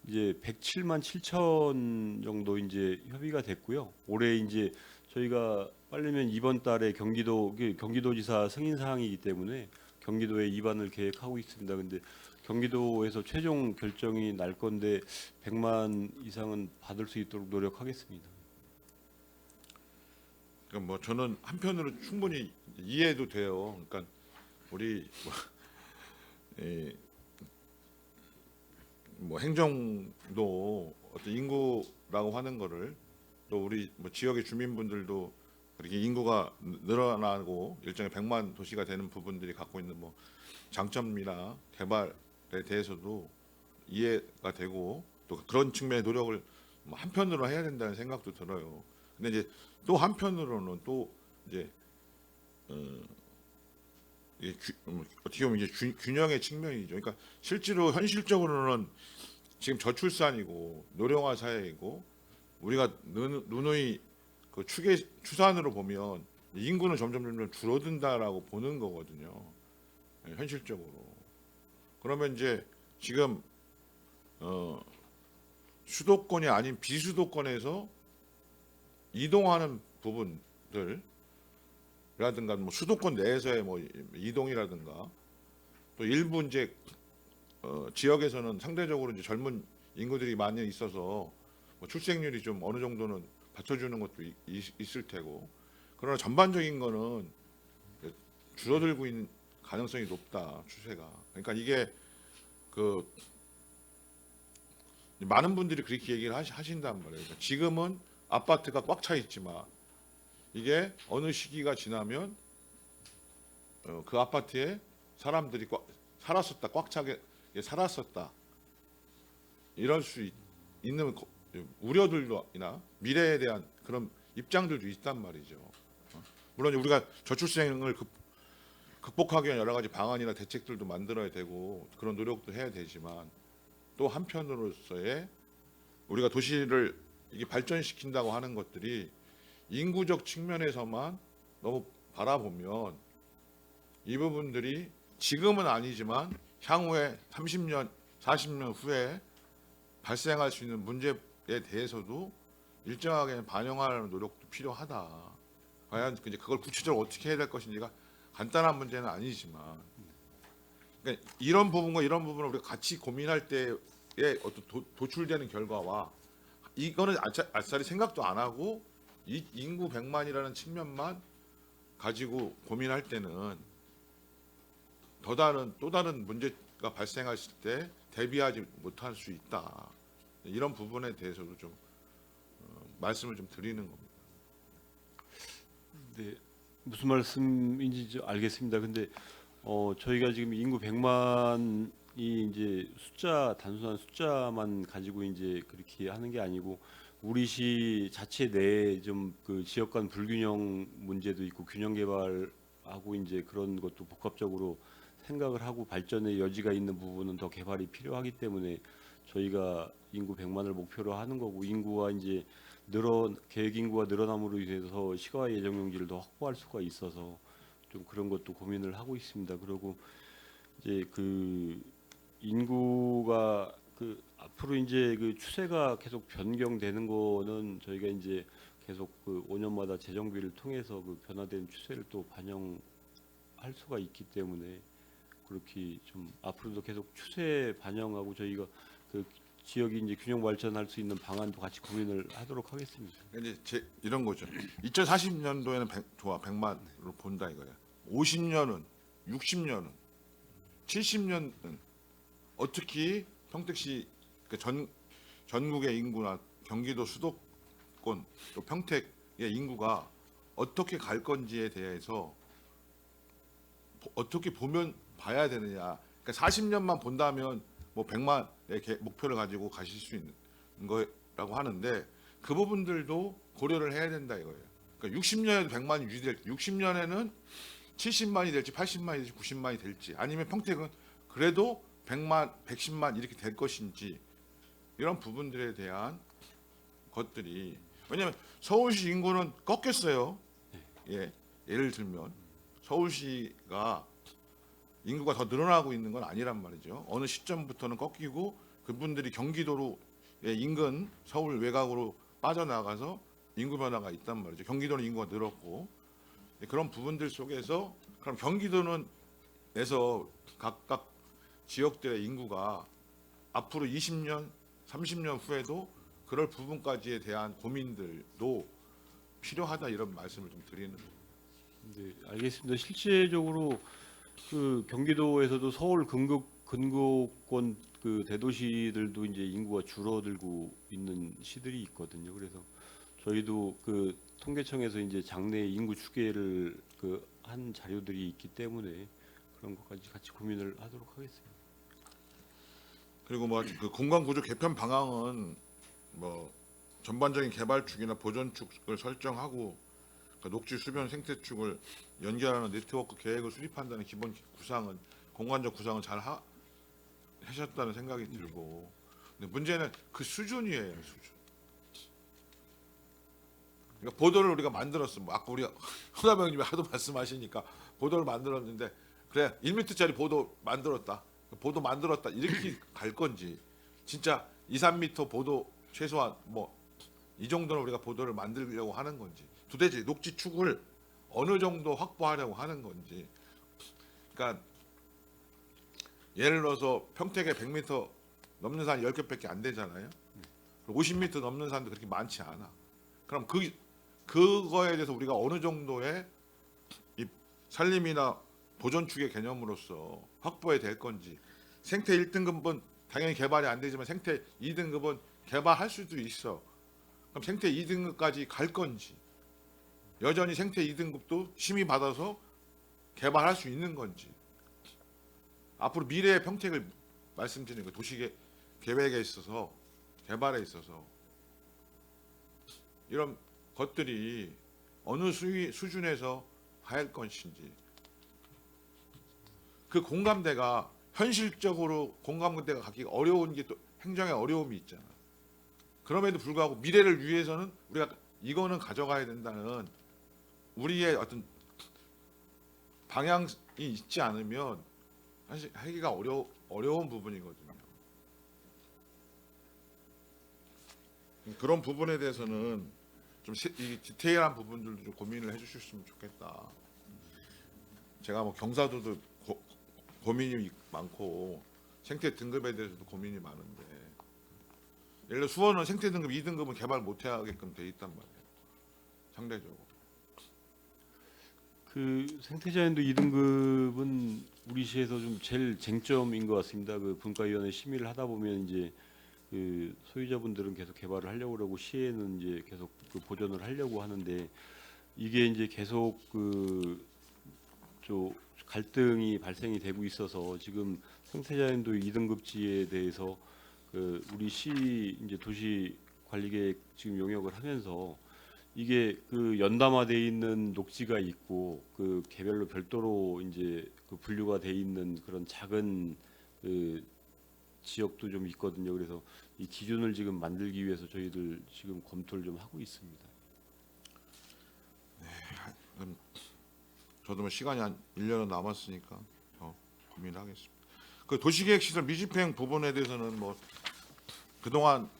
이제 107만 7천 정도 이제 협의가 됐고요. 올해 이제 저희가 빠르면 이번 달에 경기도지사 승인 사항이기 때문에 경기도에 입안을 계획하고 있습니다. 근데 경기도에서 최종 결정이 날 건데 100만 이상은 받을 수 있도록 노력하겠습니다. 그러니까 뭐 저는 한편으로 충분히 이해도 돼요. 그러니까 우리 뭐 행정도 어떤 인구라고 하는 거를 또 우리 뭐 지역의 주민분들도 그렇게 인구가 늘어나고 일정의 100만 도시가 되는 부분들이 갖고 있는 뭐 장점이나 개발에 대해서도 이해가 되고 또 그런 측면의 노력을 뭐 한편으로 해야 된다는 생각도 들어요. 근데 이제 또 한편으로는 또 이제 어떻게 보면 이제 균형의 측면이죠. 그러니까 실제로 현실적으로는 지금 저출산이고 노령화 사회이고 우리가 누누이 그 추산으로 보면 인구는 점점 줄어든다라고 보는 거거든요. 현실적으로. 그러면 이제 지금 수도권이 아닌 비수도권에서 이동하는 부분들이라든가 뭐 수도권 내에서의 뭐 이동이라든가 또 일부 이제 지역에서는 상대적으로 이제 젊은 인구들이 많이 있어서 뭐 출생률이 좀 어느 정도는 받쳐주는 것도 있을 테고 그러나 전반적인 거는 줄어들고 있는 가능성이 높다 추세가. 그러니까 이게 그 많은 분들이 그렇게 얘기를 하신단 말이에요. 그러니까 지금은 아파트가 꽉 차 있지만 이게 어느 시기가 지나면 그 아파트에 사람들이 살았었다, 꽉 차게 살았었다, 이럴 수 있는 우려들이나 미래에 대한 그런 입장들도 있단 말이죠. 물론 우리가 저출생을 극복하기 위한 여러 가지 방안이나 대책들도 만들어야 되고 그런 노력도 해야 되지만 또 한편으로서의 우리가 도시를 이게 발전시킨다고 하는 것들이 인구적 측면에서만 너무 바라보면 이 부분들이 지금은 아니지만 향후에 30년, 40년 후에 발생할 수 있는 문제에 대해서도 일정하게 반영하는 노력도 필요하다. 과연 이제 그걸 구체적으로 어떻게 해야 될 것인지가 간단한 문제는 아니지만, 그러니까 이런 부분과 이런 부분을 우리가 같이 고민할 때에 어떤 도출되는 결과와 이거는 아싸리 생각도 안 하고 이 인구 100만이라는 측면만 가지고 고민할 때는 또 다른 문제가 발생했을 때 대비하지 못할 수 있다. 이런 부분에 대해서도 좀 말씀을 좀 드리는 겁니다. 네, 무슨 말씀인지 좀 알겠습니다. 근데 저희가 지금 인구 100만이 이제 단순한 숫자만 가지고 이제 그렇게 하는 게 아니고 우리 시 자체 내에 좀 그 지역 간 불균형 문제도 있고 균형 개발하고 이제 그런 것도 복합적으로 생각을 하고 발전의 여지가 있는 부분은 더 개발이 필요하기 때문에 저희가 인구 100만을 목표로 하는 거고, 인구가 이제 계획 인구가 늘어남으로 인해서 시가 예정 용지를 더 확보할 수가 있어서 좀 그런 것도 고민을 하고 있습니다. 그리고 이제 그 인구가 그 앞으로 이제 그 추세가 계속 변경되는 거는 저희가 이제 계속 그 5년마다 재정비를 통해서 그 변화된 추세를 또 반영할 수가 있기 때문에 그렇게 좀 앞으로도 계속 추세 반영하고 저희가 그 지역이 이제 균형 발전할 수 있는 방안도 같이 고민을 하도록 하겠습니다. 이제 이런 거죠. 2040년도에는 100만으로 본다 이거예요. 50년은, 60년은, 70년은 어떻게 평택시 전국의 인구나 경기도 수도권 또 평택의 인구가 어떻게 갈 건지에 대해서 어떻게 봐야 되느냐. 그러니까 40년만 본다면 뭐 100만의 목표를 가지고 가실 수 있는 거라고 하는데 그 부분들도 고려를 해야 된다 이거예요. 그러니까 60년에도 100만이 유지될지, 60년에는 70만이 될지, 80만이 될지, 90만이 될지, 아니면 평택은 그래도 100만, 110만 이렇게 될 것인지, 이런 부분들에 대한 것들이, 왜냐하면 서울시 인구는 꺾였어요. 예, 예를 들면 서울시가 인구가 더 늘어나고 있는 건 아니란 말이죠. 어느 시점부터는 꺾이고 그분들이 경기도로 인근 서울 외곽으로 빠져나가서 인구 변화가 있단 말이죠. 경기도는 인구가 늘었고, 그런 부분들 속에서 그럼 경기도는에서 각각 지역들의 인구가 앞으로 20년, 30년 후에도 그럴 부분까지에 대한 고민들도 필요하다, 이런 말씀을 좀 드리는 거예요. 네, 알겠습니다. 실제적으로 그 경기도에서도 서울 근교권 그 대도시들도 이제 인구가 줄어들고 있는 시들이 있거든요. 그래서 저희도 그 통계청에서 이제 장래 인구 추계를 그 한 자료들이 있기 때문에 그런 것까지 같이 고민을 하도록 하겠습니다. 그리고 뭐 그 공간 구조 개편 방향은 뭐 전반적인 개발축이나 보전축을 설정하고 그 녹지 수변 생태축을 연결하는 네트워크 계획을 수립한다는 기본 구상은, 공간적 구상은 잘 하셨다는 생각이 들고, 근데 문제는 그 수준이에요, 수준. 그러니까 보도를 우리가 만들었어. 뭐 아까 우리가 허다병 형님이 하도 말씀하시니까 보도를 만들었는데, 그래 1m짜리 보도 만들었다, 이렇게 갈 건지, 진짜 2, 3m 보도 최소한 뭐 이 정도는 우리가 보도를 만들려고 하는 건지, 도대체 녹지축을 어느 정도 확보하려고 하는 건지. 그러니까 예를 들어서 평택에 100m 넘는 산 10개밖에 안 되잖아요. 50m 넘는 산도 그렇게 많지 않아. 그럼 그거에 대해서 우리가 어느 정도의 이 산림이나 보존축의 개념으로서 확보해야 될 건지, 생태 1등급은 당연히 개발이 안 되지만 생태 2등급은 개발할 수도 있어. 그럼 생태 2등급까지 갈 건지 여전히 생태 2등급도 심의 받아서 개발할 수 있는 건지 앞으로 미래의 평택을 말씀드리는 거 도시 계획에 있어서 개발에 있어서 이런 것들이 어느 수준에서 갈 것인지 그 공감대가 현실적으로 공감대가 갖기가 어려운 게 또 행정의 어려움이 있잖아. 그럼에도 불구하고 미래를 위해서는 우리가 이거는 가져가야 된다는 우리의 어떤 방향이 있지 않으면 사실 하기가 어려운 부분이거든요. 그런 부분에 대해서는 좀 이 디테일한 부분들도 좀 고민을 해주셨으면 좋겠다. 제가 뭐 경사도도 고민이 많고 생태 등급에 대해서도 고민이 많은데 예를 들어 수원은 생태 등급 2등급은 개발 못 하게끔 돼 있단 말이에요. 상대적으로. 그 생태자연도 2등급은 우리 시에서 좀 제일 쟁점인 것 같습니다. 그 분과위원회 심의를 하다 보면 이제 그 소유자분들은 계속 개발을 하려고 그러고 시에는 이제 계속 그 보존을 하려고 하는데 이게 이제 계속 저 갈등이 발생이 되고 있어서 지금 생태자연도 2등급지에 대해서 그 우리 시 이제 도시 관리계획 지금 용역을 하면서 이게 그 연담화돼 있는 녹지가 있고 그 개별로 별도로 이제 그 분류가 돼 있는 그런 작은 그 지역도 좀 있거든요. 그래서 이 기준을 지금 만들기 위해서 저희들 지금 검토를 좀 하고 있습니다. 저도 뭐 시간이 한 1년은 남았으니까 더 고민을 하겠습니다. 그 도시계획시설 미집행 부분에 대해서는 뭐 그동안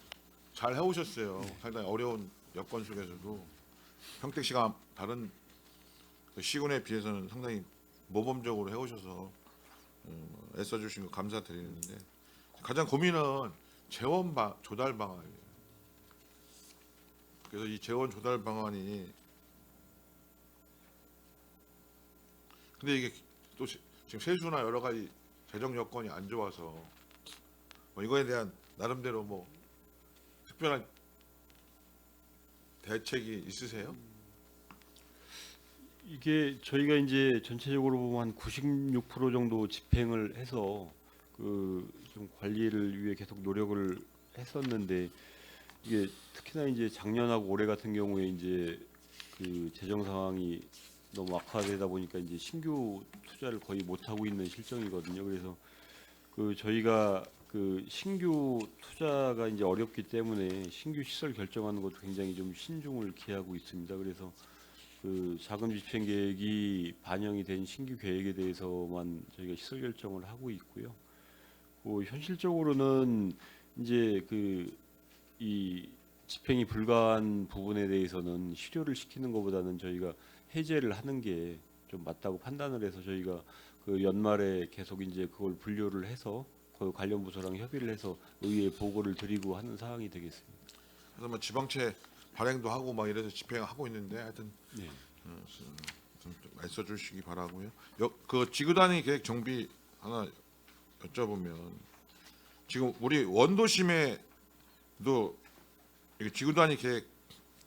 잘 해오셨어요. 상당히 어려운 여건 속에서도 평택시가 다른 그 시군에 비해서는 상당히 모범적으로 해오셔서 애써주신 거 감사드리는데 가장 고민은 재원 조달 방안이에요. 그래서 이 재원 조달 방안이 근데 이게 또 지금 세수나 여러 가지 재정 여건이 안 좋아서 뭐 이거에 대한 나름대로 뭐 특별한 대책이 있으세요? 이게 저희가 이제 전체적으로 보면 한 96% 정도 집행을 해서 그 좀 관리를 위해 계속 노력을 했었는데 이게 특히나 이제 작년하고 올해 같은 경우에 이제 그 재정 상황이 너무 악화되다 보니까 이제 신규 투자를 거의 못 하고 있는 실정이거든요. 그래서 그 저희가 그 신규 투자가 이제 어렵기 때문에 신규 시설 결정하는 것도 굉장히 좀 신중을 기하고 있습니다. 그래서 그 자금 집행 계획이 반영이 된 신규 계획에 대해서만 저희가 시설 결정을 하고 있고요. 현실적으로는 이제 그 이 집행이 불가한 부분에 대해서는 실효를 시키는 것보다는 저희가 해제를 하는 게 좀 맞다고 판단을 해서 저희가 그 연말에 계속 이제 그걸 분류를 해서 그 관련 부서랑 협의를 해서 의회에 보고를 드리고 하는 상황이 되겠습니다. 그래서 뭐 지방채 발행도 하고 막 이래서 집행하고 있는데 하여튼 네. 좀 애써주시기 바라고요. 그 지구 단위 계획 정비 하나 여쭤보면 지금 우리 원도심에도 이게 지구 단위 계획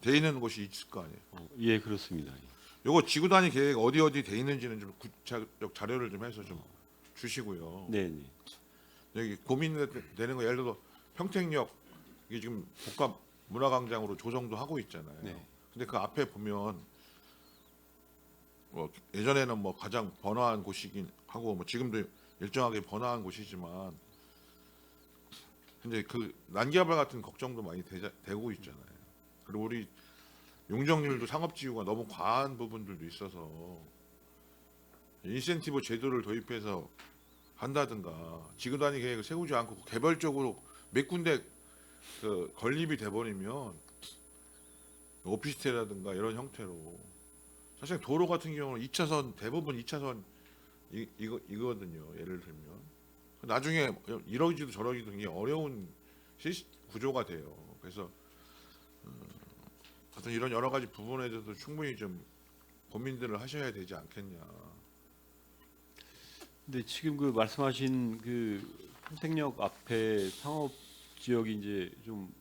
돼 있는 곳이 있을 거 아니에요. 예, 그렇습니다. 요거 지구 단위 계획 어디 돼 있는지는 좀 구체적 자료를 좀 해서 좀 주시고요. 네, 네. 여기 고민되는 거 예를 들어 평택역 이게 지금 복합 문화광장으로 조성도 하고 있잖아요. 네. 근데 그 앞에 보면 뭐 예전에는 뭐 가장 번화한 곳이긴 하고 뭐 지금도 일정하게 번화한 곳이지만 근데 그 난개발 같은 걱정도 많이 되고 있잖아요. 그리고 우리 용적률도 상업지구가 너무 과한 부분들도 있어서 인센티브 제도를 도입해서 한다든가 지구 단위 계획을 세우지 않고 개별적으로 몇 군데 그 건립이 돼버리면 오피스텔이라든가 이런 형태로 사실 도로 같은 경우는 2차선 대부분 2차선 이거든요. 예를 들면 나중에 이러기도 저러기도 굉장히 어려운 구조가 돼요. 그래서 하여튼 이런 여러 가지 부분에 대해서 충분히 좀 고민들을 하셔야 되지 않겠냐. 근데 지금 그 말씀하신 그 평택역 앞에 상업 지역이 이제 좀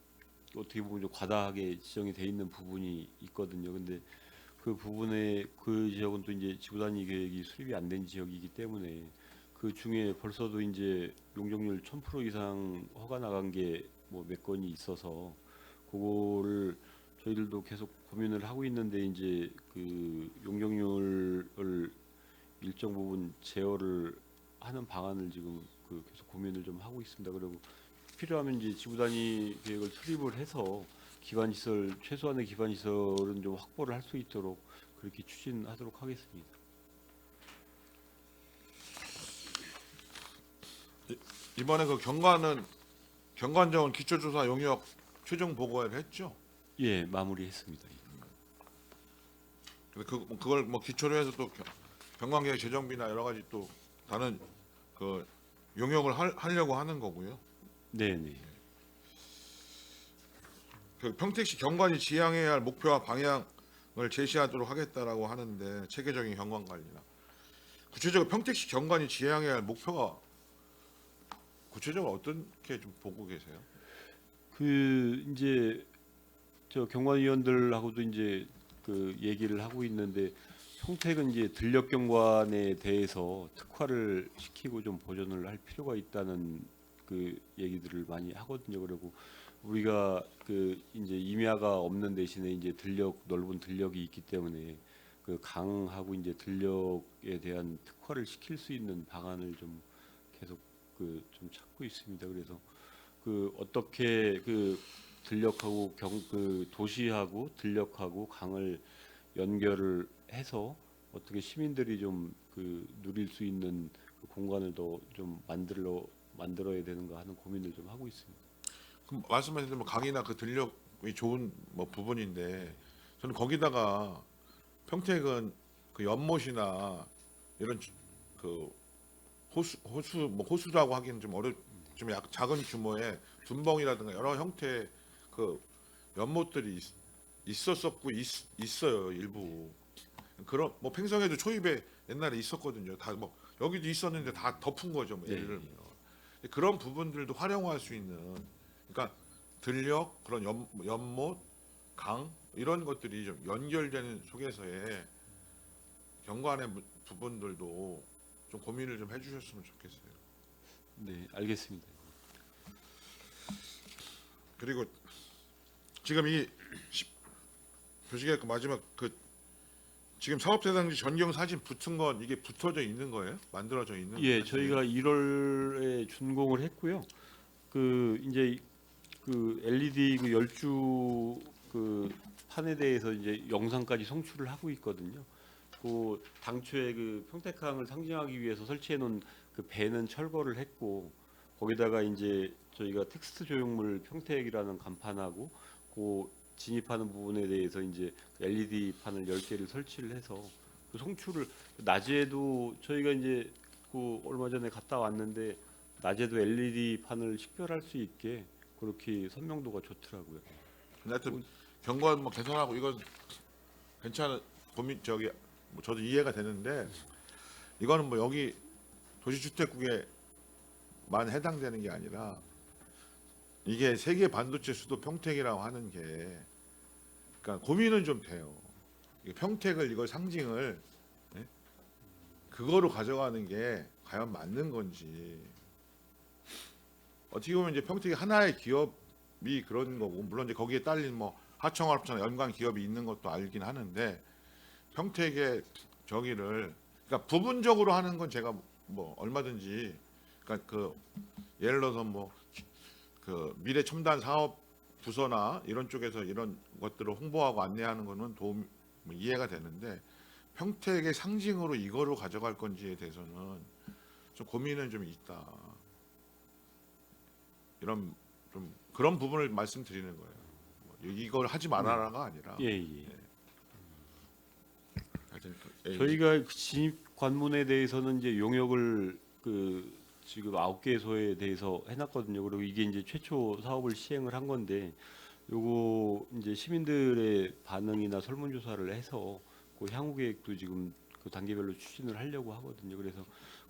어떻게 보면 좀 과다하게 지정이 돼 있는 부분이 있거든요. 근데 그 부분에 그 지역은 또 이제 지구단위 계획이 수립이 안 된 지역이기 때문에 그 중에 벌써도 이제 용적률 1000% 이상 허가 나간 게 뭐 몇 건이 있어서 그거를 저희들도 계속 고민을 하고 있는데 이제 그 용적률을 일정 부분 제어를 하는 방안을 지금 그 계속 고민을 좀 하고 있습니다. 그리고 필요하면 이제 지구단위 계획을 수립을 해서 기반시설 최소한의 기반시설은 좀 확보를 할 수 있도록 그렇게 추진하도록 하겠습니다. 이번에 그 경관정원 기초조사 용역 최종 보고를 했죠. 예, 마무리했습니다. 근데 그걸 뭐 기초로 해서 또 경관계획 재정비나 여러 가지 또 다른 그 용역을 하려고 하는 거고요. 네, 네. 그 평택시 경관이 지향해야 할 목표와 방향을 제시하도록 하겠다라고 하는데 체계적인 경관 관리나 구체적으로 평택시 경관이 지향해야 할 목표가 구체적으로 어떻게 좀 보고 계세요? 그 이제 저 경관위원들하고도 이제 그 얘기를 하고 있는데 평택은 이제 들녘 경관에 대해서 특화를 시키고 좀 보존을 할 필요가 있다는 그 얘기들을 많이 하거든요. 그리고 우리가 그 이제 임야가 없는 대신에 이제 넓은 들녘이 있기 때문에 그 강하고 이제 들녘에 대한 특화를 시킬 수 있는 방안을 좀 계속 그 좀 찾고 있습니다. 그래서 그 어떻게 그 들녘하고 그 도시하고 들녘하고 강을 연결을 해서 어떻게 시민들이 좀 그 누릴 수 있는 그 공간을 더 좀 만들어야 되는가 하는 고민을 좀 하고 있습니다. 그럼 말씀하신 대로 강이나 그 들녘이 좋은 뭐 부분인데 저는 거기다가 평택은 그 연못이나 이런 그 호수라고 하기는 좀 좀 약 작은 규모의 둔벙이라든가 여러 형태의 그 연못들이 있었었고 있어요 일부. 그런 뭐 팽성에도 초입에 옛날에 있었거든요. 다 뭐 여기도 있었는데 다 덮은 거죠. 뭐 예를 들면 그런 부분들도 활용할 수 있는 그러니까 들녘 그런 연못 강 이런 것들이 좀 연결되는 속에서의 경관의 부분들도 좀 고민을 좀 해주셨으면 좋겠어요. 네, 알겠습니다. 그리고 지금 이 표시계획 마지막 그 지금 사업대상지 전경 사진 붙은 건 이게 붙어져 있는 거예요? 만들어져 있는 예, 거예요? 저희가 1월에 준공을 했고요. 그 이제 그 LED 그 열주 그 판에 대해서 이제 영상까지 송출을 하고 있거든요. 그 당초에 그 평택항을 상징하기 위해서 설치해 놓은 그 배는 철거를 했고 거기다가 이제 저희가 텍스트 조형물 평택이라는 간판하고 그 진입하는 부분에 대해서 이제 LED 판을 10개를 설치를 해서 그 송출을 낮에도 저희가 이제 그 얼마 전에 갔다 왔는데 낮에도 LED 판을 식별할 수 있게 그렇게 선명도가 좋더라고요. 근데 하여튼 경관 뭐 개선하고 이건 괜찮은 고민 저기 뭐 저도 이해가 되는데 이거는 뭐 여기 도시주택국에만 해당되는 게 아니라 이게 세계 반도체 수도 평택이라고 하는 게 그러니까 고민은 좀 돼요. 이게 평택을 이걸 상징을 예? 그거로 가져가는 게 과연 맞는 건지 어떻게 보면 이제 평택이 하나의 기업이 그런 거고 물론 이제 거기에 딸린 뭐 하청업체나 연관 기업이 있는 것도 알긴 하는데 평택의 저기를 그러니까 부분적으로 하는 건 제가 뭐 얼마든지 그러니까 그 예를 들어서 뭐 그 미래 첨단 사업 부서나 이런 쪽에서 이런 것들을 홍보하고 안내하는 거는 도움 뭐 이해가 되는데 평택의 상징으로 이거로 가져갈 건지에 대해서는 좀 고민은 좀 있다. 이런 좀 그런 부분을 말씀드리는 거예요. 뭐 이걸 하지 말아라가 아니라 예, 예. 하여튼 저희가 그 진입 관문에 대해서는 이제 용역을 그 지금 9개소에 대해서 해놨거든요. 그리고 이게 이제 최초 사업을 시행을 한 건데 요거 이제 시민들의 반응이나 설문조사를 해서 그 향후 계획도 지금 그 단계별로 추진을 하려고 하거든요. 그래서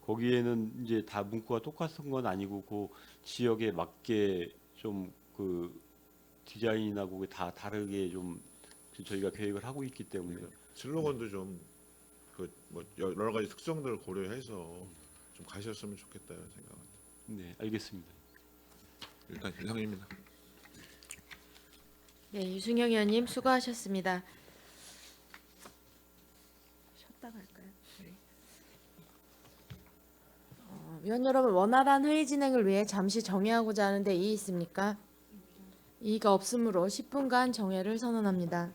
거기에는 이제 다 문구가 똑같은 건 아니고 그 지역에 맞게 좀 그 디자인이나 그게 다 다르게 좀 저희가 계획을 하고 있기 때문에 슬로건도 좀 그 뭐 여러 가지 특성들을 고려해서 좀 가셨으면 좋겠다 이런 생각합니다. 네, 알겠습니다. 일단 이상입니다. 네, 유승영 의원님 수고하셨습니다. 쉬었다 갈까요? 위원 여러분, 원활한 회의 진행을 위해 잠시 정회하고자 하는데 이의 있습니까? 이의가 없으므로 10분간 정회를 선언합니다.